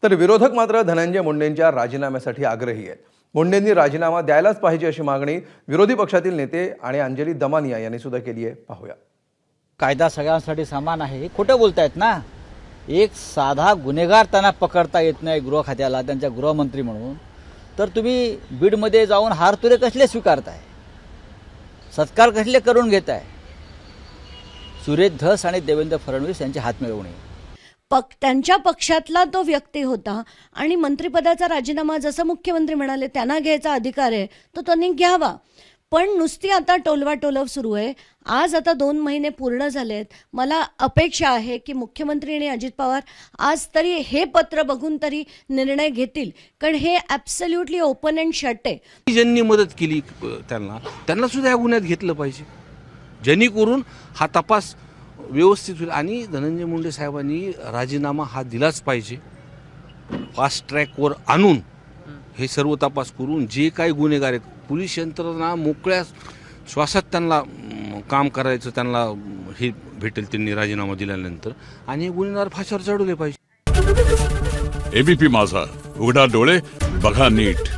तर विरोधक मात्र धनंजय मुंडेंच्या राजीनाम्यासाठी आग्रही आहेत। मुंडेंनी राजीनामा द्यायलाच पाहिजे अशी मागणी विरोधी पक्षातील नेते आणि अंजली दमानिया यांनी सुद्धा केली आहे। पाहूया। कायदा सगळ्यांसाठी समान आहे हे खोटं बोलतायत ना। एक साधा गुन्हेगार त्यांना पकडता येत नाही गृह खात्याला, त्यांच्या गृहमंत्री म्हणून, तर तुम्ही बीडमध्ये जाऊन हारतुरे कसले स्वीकारताय, सत्कार कसले करून घेताय? सुरेश धस आणि देवेंद्र फडणवीस यांचे हात मिळवणे, त्यांच्या पक्षातला तो व्यक्ती होता आणि मंत्रिपदाचा राजीनामा जसं मुख्यमंत्री म्हणाले त्यांना घ्यायचा अधिकार आहे तो त्यांनी घ्यावा। पण नुसती आता टोलवाटोलव सुरू आहे। आज आता 2 महिने पूर्ण झालेत। मला अपेक्षा आहे की मुख्यमंत्री आणि अजित पवार आज तरी हे पत्र बघून तरी निर्णय घेतील, कारण हे ॲब्सोल्युटली ओपन अँड शट आहे। ज्यांनी मदत केली त्यांना सुद्धा या गुन्ह्यात घेतलं पाहिजे, जेणेकरून हा तपास व्यवस्थित होईल। आणि धनंजय मुंडे साहेबांनी राजीनामा हा दिलाच पाहिजे। फास्ट ट्रॅकवर आणून हे सर्व तपास करून जे काही गुन्हेगार आहेत, पोलीस यंत्रणा मोकळ्या श्वासात त्यांना काम करायचं, त्यांना हे भेटेल त्यांनी राजीनामा दिल्यानंतर, आणि हे गुन्हेगार फाशीवर चढवले पाहिजे। एबीपी माझा, उघडा डोळे बघा नीट।